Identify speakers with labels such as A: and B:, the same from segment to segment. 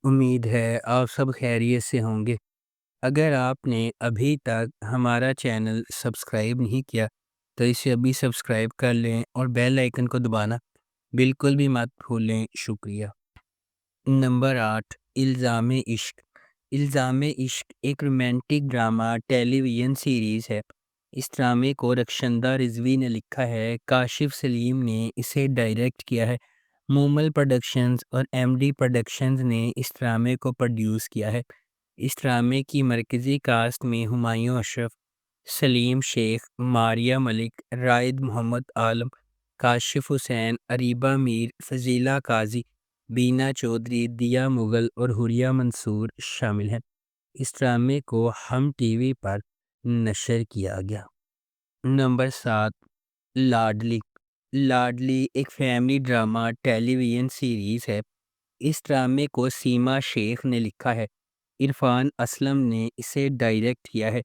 A: امید ہے آپ سب خیریت سے ہوں گے۔ اگر آپ نے ابھی تک ہمارا چینل سبسکرائب نہیں کیا تو اسے ابھی سبسکرائب کر لیں اور بیل آئیکن کو دبانا بالکل بھی مت بھولیں۔ شکریہ۔ نمبر 8، الزام عشق۔ الزام عشق ایک رومانٹک ڈرامہ ٹیلی ویژن سیریز ہے۔ اس ڈرامے کو رخشندہ رضوی نے لکھا ہے، کاشف سلیم نے اسے ڈائریکٹ کیا ہے، مومل پروڈکشنز اور ایم ڈی پروڈکشنز نے اس ڈرامے کو پروڈیوس کیا ہے۔ اس ڈرامے کی مرکزی کاسٹ میں ہمایوں اشرف، سلیم شیخ، ماریہ ملک، رائد محمد عالم، کاشف حسین، اریبہ میر، فضیلہ قاضی، بینا چودھری، دیا مغل اور حوریہ منصور شامل ہیں۔ اس ڈرامے کو ہم ٹی وی پر نشر کیا گیا۔ نمبر 7، لاڈلی۔ لاڈلی ایک فیملی ڈرامہ ٹیلی ویژن سیریز ہے۔ اس ڈرامے کو سیما شیخ نے لکھا ہے، عرفان اسلم نے اسے ڈائریکٹ کیا ہے،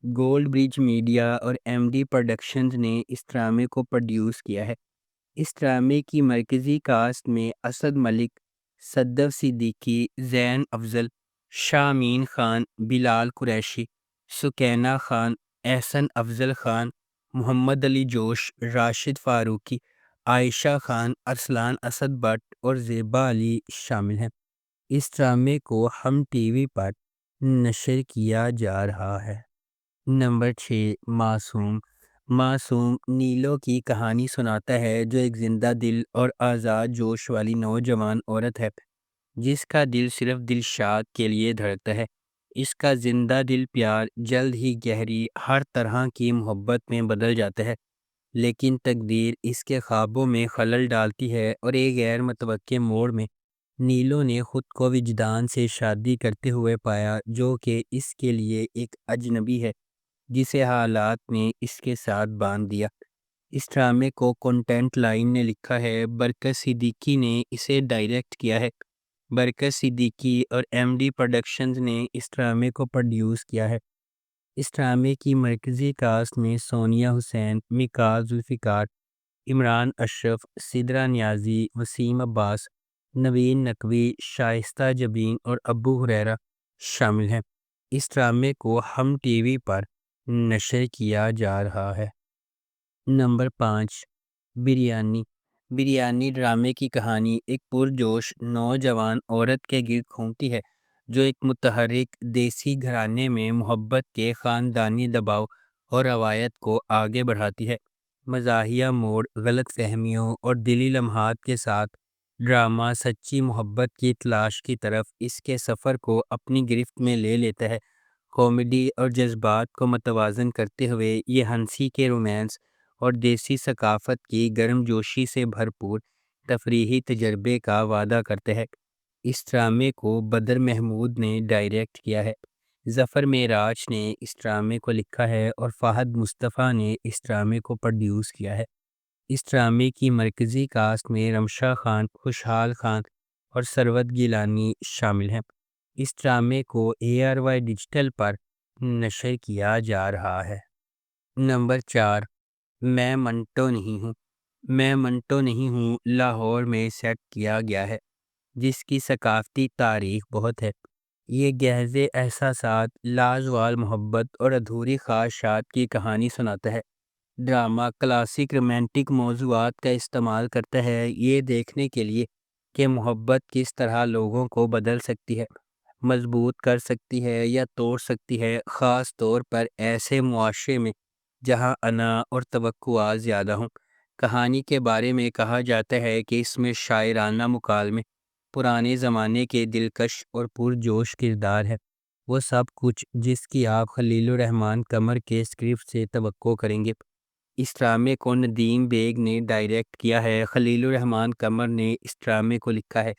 A: گولڈ برج میڈیا اور ایم ڈی پروڈکشنز نے اس ڈرامے کو پروڈیوس کیا ہے۔ اس ڈرامے کی مرکزی کاسٹ میں اسد ملک، صدف صدیقی، زین افضل، شاہ امین خان، بلال قریشی، سکینہ خان، احسن افضل خان، محمد علی جوش، راشد فاروقی، عائشہ خان، ارسلان اسد بٹ اور زیبا علی شامل ہیں۔ اس ڈرامے کو ہم ٹی وی پر نشر کیا جا رہا ہے۔ نمبر 6، معصوم۔ معصوم نیلو کی کہانی سناتا ہے، جو ایک زندہ دل اور آزاد جوش والی نوجوان عورت ہے جس کا دل صرف دلشاد کے لیے دھڑکتا ہے۔ اس کا زندہ دل پیار جلد ہی گہری ہر طرح کی محبت میں بدل جاتا ہے، لیکن تقدیر اس کے خوابوں میں خلل ڈالتی ہے اور ایک غیر متوقع موڑ میں نیلو نے خود کو وجدان سے شادی کرتے ہوئے پایا، جو کہ اس کے لیے ایک اجنبی ہے جسے حالات نے اس کے ساتھ باندھ دیا۔ اس ڈرامے کو کنٹینٹ لائن نے لکھا ہے، برکت صدیقی نے اسے ڈائریکٹ کیا ہے۔ برکت صدیقی اور ایم ڈی پروڈکشنز نے اس ڈرامے کو پروڈیوس کیا ہے۔ اس ڈرامے کی مرکزی کاسٹ میں سونیہ حسین، میکا ذوالفقار، عمران اشرف، سدرا نیازی، وسیم عباس، نوین نقوی، شائستہ جبین اور ابو ہریرہ شامل ہیں۔ اس ڈرامے کو ہم ٹی وی پر نشر کیا جا رہا ہے۔ نمبر 5، بریانی۔ بریانی ڈرامے کی کہانی ایک پرجوش نوجوان عورت کے گرد گھومتی ہے، جو ایک متحرک دیسی گھرانے میں محبت کے خاندانی دباؤ اور روایت کو آگے بڑھاتی ہے۔ مزاحیہ موڑ، غلط فہمیوں اور دلی لمحات کے ساتھ ڈرامہ سچی محبت کی تلاش کی طرف اس کے سفر کو اپنی گرفت میں لے لیتا ہے۔ کامیڈی اور جذبات کو متوازن کرتے ہوئے یہ ہنسی کے رومانس اور دیسی ثقافت کی گرم جوشی سے بھرپور تفریحی تجربے کا وعدہ کرتا ہے۔ اس ڈرامے کو بدر محمود نے ڈائریکٹ کیا ہے، ظفر معراج نے اس ڈرامے کو لکھا ہے اور فہد مصطفیٰ نے اس ڈرامے کو پروڈیوس کیا ہے۔ اس ڈرامے کی مرکزی کاسٹ میں رمشا خان، خوشحال خان اور ثروت گیلانی شامل ہیں۔ اس ڈرامے کو اے آر وائی ڈیجیٹل پر نشر کیا جا رہا ہے۔ نمبر 4، میں منٹو نہیں ہوں۔ میں منٹو نہیں ہوں لاہور میں سیٹ کیا گیا ہے، جس کی ثقافتی تاریخ بہت ہے۔ یہ گہرے احساسات، لازوال محبت اور ادھوری خواہشات کی کہانی سناتا ہے۔ ڈرامہ کلاسک رومانٹک موضوعات کا استعمال کرتا ہے، یہ دیکھنے کے لیے کہ محبت کس طرح لوگوں کو بدل سکتی ہے، مضبوط کر سکتی ہے یا توڑ سکتی ہے، خاص طور پر ایسے معاشرے میں جہاں انا اور توقعات زیادہ ہوں۔ کہانی کے بارے میں کہا جاتا ہے کہ اس میں شاعرانہ مکالمے، پرانے زمانے کے دلکش اور پرجوش کردار ہے، وہ سب کچھ جس کی آپ خلیل الرحمن قمر کے اسکرپٹ سے توقع کریں گے۔ اس ڈرامے کو ندیم بیگ نے ڈائریکٹ کیا ہے، خلیل الرحمن قمر نے اس ڈرامے کو لکھا ہے،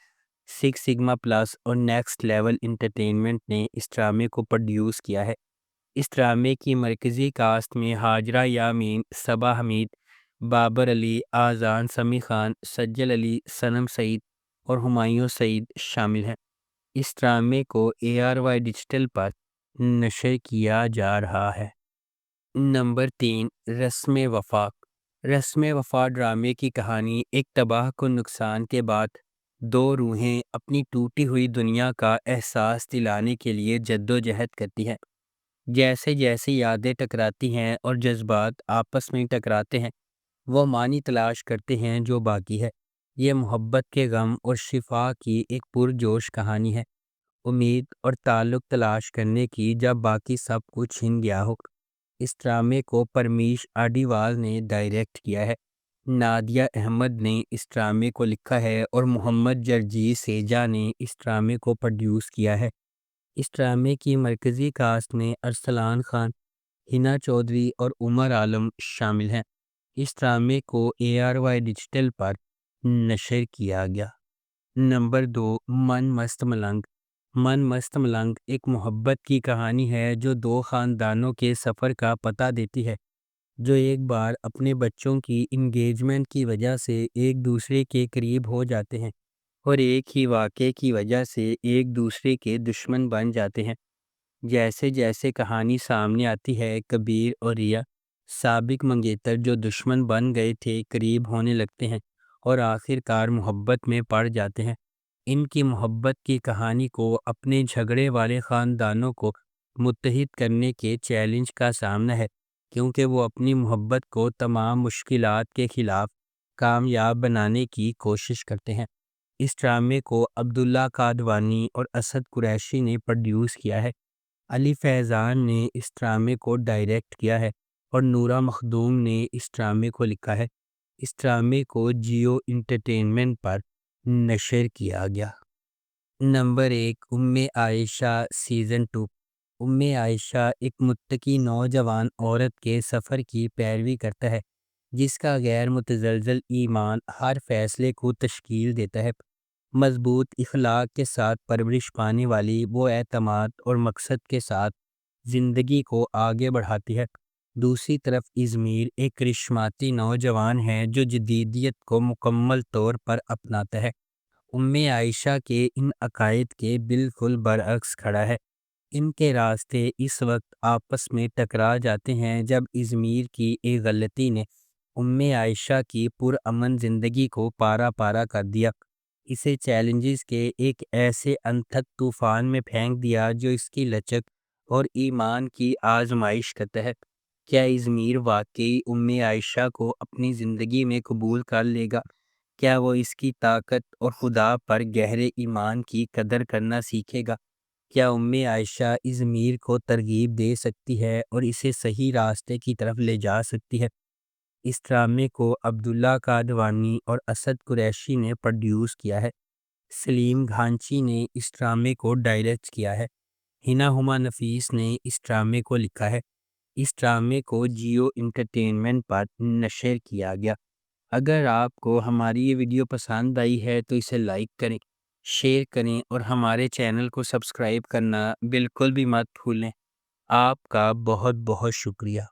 A: سکس سگما پلس اور نیکسٹ لیول انٹرٹینمنٹ نے اس ڈرامے کو پروڈیوس کیا ہے۔ اس ڈرامے کی مرکزی کاسٹ میں ہاجرہ یامین، صبا حمید، بابر علی، آذان سمیع خان، سجل علی، صنم سعید اور ہمایوں سعید شامل ہیں۔ اس ڈرامے کو اے آر وائی ڈیجیٹل پر نشر کیا جا رہا ہے۔ نمبر 3، رسم وفا۔ رسم وفا ڈرامے کی کہانی ایک تباہ کن نقصان کے بعد دو روحیں اپنی ٹوٹی ہوئی دنیا کا احساس دلانے کے لیے جدوجہد کرتی ہیں۔ جیسے جیسے یادیں ٹکراتی ہیں اور جذبات آپس میں ٹکراتے ہیں، وہ معنی تلاش کرتے ہیں جو باقی ہے۔ یہ محبت کے غم اور شفا کی ایک پرجوش کہانی ہے، امید اور تعلق تلاش کرنے کی جب باقی سب کچھ چھن گیا ہو۔ اس ڈرامے کو پرمیش آڈیوال نے ڈائریکٹ کیا ہے، نادیہ احمد نے اس ڈرامے کو لکھا ہے اور محمد جرجی سیجا نے اس ڈرامے کو پروڈیوس کیا ہے۔ اس ڈرامے کی مرکزی کاسٹ میں ارسلان خان، ہنا چودھری اور عمر عالم شامل ہیں۔ اس ڈرامے کو ARY ڈیجیٹل پر نشر کیا گیا۔ نمبر 2، من مست ملنگ۔ من مست ملنگ ایک محبت کی کہانی ہے جو دو خاندانوں کے سفر کا پتہ دیتی ہے، جو ایک بار اپنے بچوں کی انگیجمنٹ کی وجہ سے ایک دوسرے کے قریب ہو جاتے ہیں اور ایک ہی واقعے کی وجہ سے ایک دوسرے کے دشمن بن جاتے ہیں۔ جیسے جیسے کہانی سامنے آتی ہے، کبیر اور ریا، سابق منگیتر جو دشمن بن گئے تھے، قریب ہونے لگتے ہیں اور آخر کار محبت میں پڑ جاتے ہیں۔ ان کی محبت کی کہانی کو اپنے جھگڑے والے خاندانوں کو متحد کرنے کے چیلنج کا سامنا ہے، کیونکہ وہ اپنی محبت کو تمام مشکلات کے خلاف کامیاب بنانے کی کوشش کرتے ہیں۔ اس ڈرامے کو عبداللہ قادوانی اور اسد قریشی نے پروڈیوس کیا ہے۔ علی فیضان نے اس ڈرامے کو ڈائریکٹ کیا ہے اور نورا مخدوم نے اس ڈرامے کو لکھا ہے۔ اس ڈرامے کو جیو انٹرٹینمنٹ پر نشر کیا گیا۔ نمبر 1، ام عائشہ سیزن 2۔ ام عائشہ ایک متقی نوجوان عورت کے سفر کی پیروی کرتا ہے، جس کا غیر متزلزل ایمان ہر فیصلے کو تشکیل دیتا ہے۔ مضبوط اخلاق کے ساتھ پرورش پانے والی وہ اعتماد اور مقصد کے ساتھ زندگی کو آگے بڑھاتی ہے۔ دوسری طرف ازمیر ایک کرشماتی نوجوان ہے جو جدیدیت کو مکمل طور پر اپناتا ہے۔ ام عائشہ کے ان عقائد کے بالکل برعکس کھڑا ہے۔ ان کے راستے اس وقت آپس میں ٹکرا جاتے ہیں جب ازمیر کی ایک غلطی نے ام عائشہ کی پرامن زندگی کو پارا پارا کر دیا، اسے چیلنجز کے ایک ایسے انتھک طوفان میں پھینک دیا جو اس کی لچک اور ایمان کی آزمائش کرتا ہے۔ کیا ازمیر واقعی ام عائشہ کو اپنی زندگی میں قبول کر لے گا؟ کیا وہ اس کی طاقت اور خدا پر گہرے ایمان کی قدر کرنا سیکھے گا؟ کیا ام عائشہ ازمیر کو ترغیب دے سکتی ہے اور اسے صحیح راستے کی طرف لے جا سکتی ہے؟ اس ڈرامے کو عبداللہ قادوانی اور اسد قریشی نے پروڈیوس کیا ہے۔ سلیم گھانچی نے اس ڈرامے کو ڈائریکٹ کیا ہے۔ ہنا ہما نفیس نے اس ڈرامے کو لکھا ہے۔ اس ڈرامے کو جیو انٹرٹینمنٹ پر نشر کیا گیا۔ اگر آپ کو ہماری یہ ویڈیو پسند آئی ہے تو اسے لائک کریں، شیئر کریں اور ہمارے چینل کو سبسکرائب کرنا بالکل بھی مت بھولیں۔ آپ کا بہت بہت شکریہ۔